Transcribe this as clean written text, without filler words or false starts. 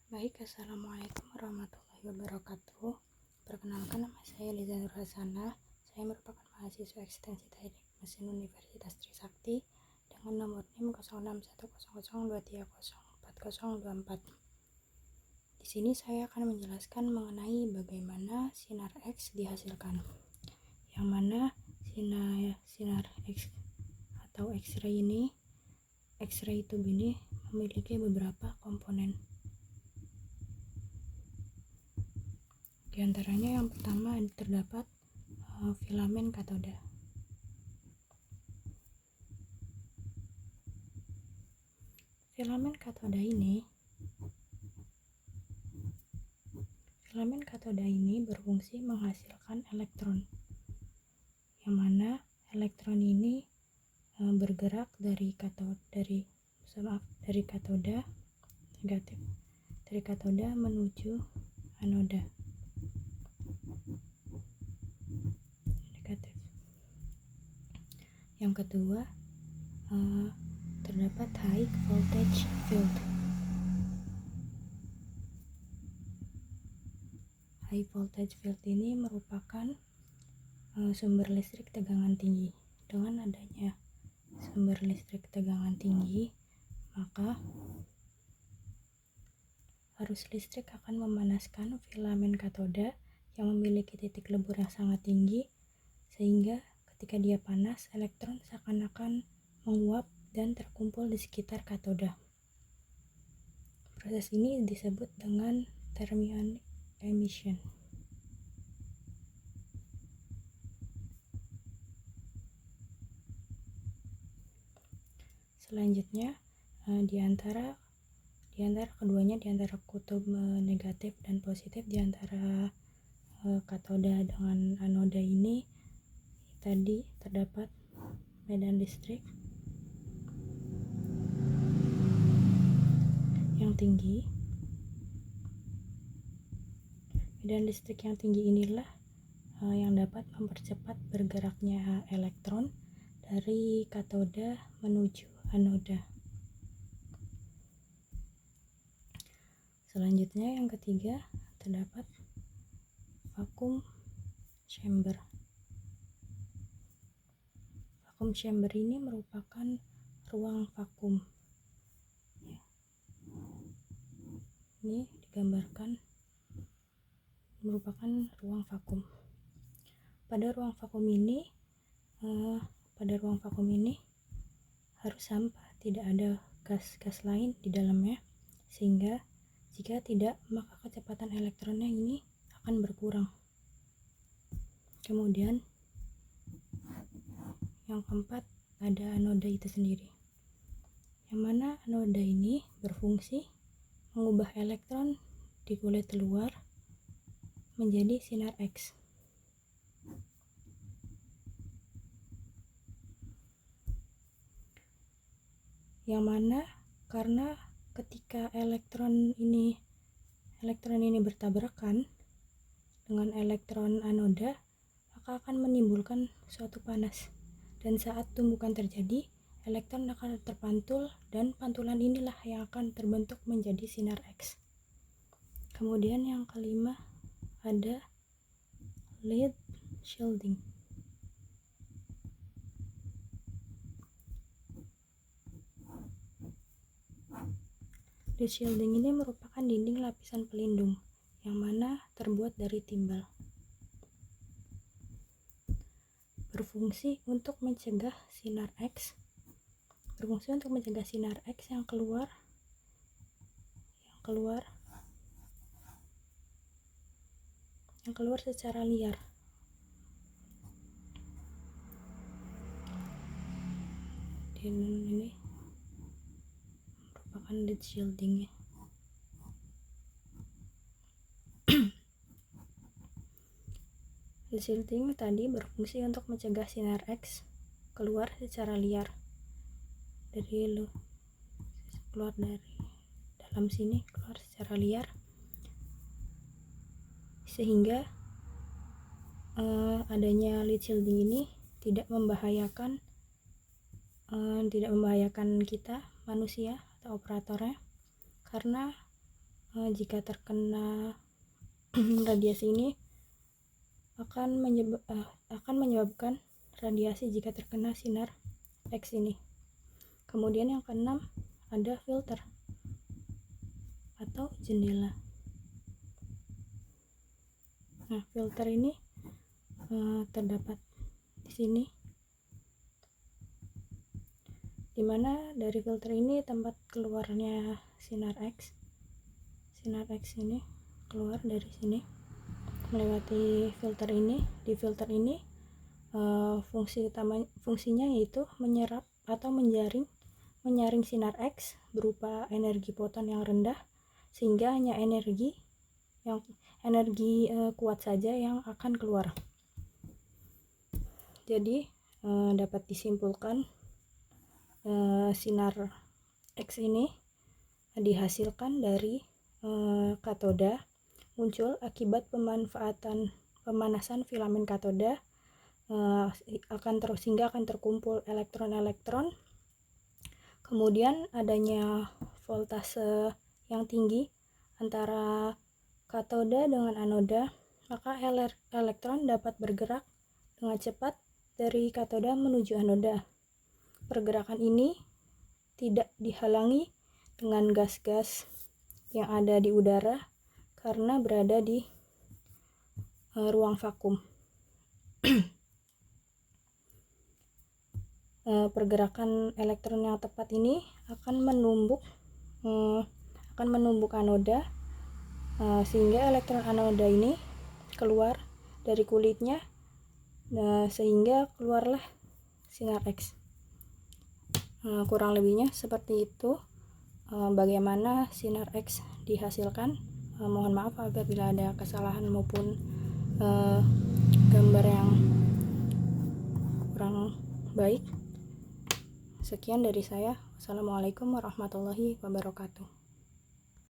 Baik, Assalamualaikum warahmatullahi wabarakatuh. Perkenalkan, nama saya Liza Nurhasana. Saya merupakan mahasiswa ekstensi teknik mesin Universitas Trisakti dengan nomor NIM 061002304024. Di sini saya akan menjelaskan mengenai bagaimana sinar X dihasilkan. Yang mana sinar X atau X-ray tube ini memiliki beberapa komponen. Di antaranya yang pertama terdapat filamen katoda. Filamen katoda ini berfungsi menghasilkan elektron, yang mana elektron ini bergerak dari katoda menuju anoda negatif. Yang kedua, terdapat high voltage field. High voltage field ini merupakan sumber listrik tegangan tinggi. Dengan adanya sumber listrik tegangan tinggi, maka arus listrik akan memanaskan filamen katoda yang memiliki titik lebur yang sangat tinggi, sehingga ketika dia panas, elektron seakan-akan menguap dan terkumpul di sekitar katoda. Proses ini disebut dengan thermionic emission. Selanjutnya, di antara keduanya, di antara kutub negatif dan positif, di antara katoda dengan anoda ini tadi terdapat medan listrik yang tinggi. Medan listrik yang tinggi inilah yang dapat mempercepat bergeraknya elektron dari katoda menuju anoda. Selanjutnya yang ketiga terdapat vacuum chamber. Vacuum chamber ini merupakan ruang vakum. Ini digambarkan merupakan ruang vakum. Pada ruang vakum ini harus sampah, tidak ada gas lain di dalamnya, sehingga jika tidak, maka kecepatan elektronnya ini akan berkurang. Kemudian yang keempat ada anoda itu sendiri, yang mana anoda ini berfungsi mengubah elektron di kulit luar menjadi sinar X. Yang mana karena ketika elektron ini bertabrakan dengan elektron anoda, maka akan menimbulkan suatu panas, dan saat tumbukan terjadi, elektron akan terpantul, dan pantulan inilah yang akan terbentuk menjadi sinar X. Kemudian yang kelima ada lead shielding. Lead shielding ini merupakan dinding lapisan pelindung yang mana terbuat dari timbal. Berfungsi untuk mencegah sinar X yang keluar secara liar. Ini merupakan lead shielding. Lead shielding tadi berfungsi untuk mencegah sinar X keluar secara liar keluar dari dalam sini, keluar secara liar, sehingga adanya lead shielding ini tidak membahayakan kita manusia atau operatornya, karena jika terkena radiasi ini akan menyebabkan radiasi jika terkena sinar X ini. Kemudian yang keenam ada filter atau jendela. Nah, filter ini terdapat di sini, dimana dari filter ini tempat keluarnya sinar X. Sinar X ini keluar dari sini melewati filter ini. Di filter ini fungsinya yaitu menyerap atau menyaring sinar X berupa energi foton yang rendah, sehingga hanya energi kuat saja yang akan keluar. Jadi dapat disimpulkan sinar X ini dihasilkan dari katoda, muncul akibat pemanasan filamen katoda, sehingga akan terkumpul elektron-elektron. Kemudian adanya voltase yang tinggi antara katoda dengan anoda, maka elektron dapat bergerak dengan cepat dari katoda menuju anoda. Pergerakan ini tidak dihalangi dengan gas-gas yang ada di udara karena berada di ruang vakum. Pergerakan elektron yang tepat ini akan menumbuk anoda, sehingga elektron anoda ini keluar dari kulitnya, sehingga keluarlah sinar X. Kurang lebihnya seperti itu bagaimana sinar X dihasilkan. Mohon maaf apabila ada kesalahan maupun gambar yang kurang baik. Sekian dari saya. Wassalamualaikum warahmatullahi wabarakatuh.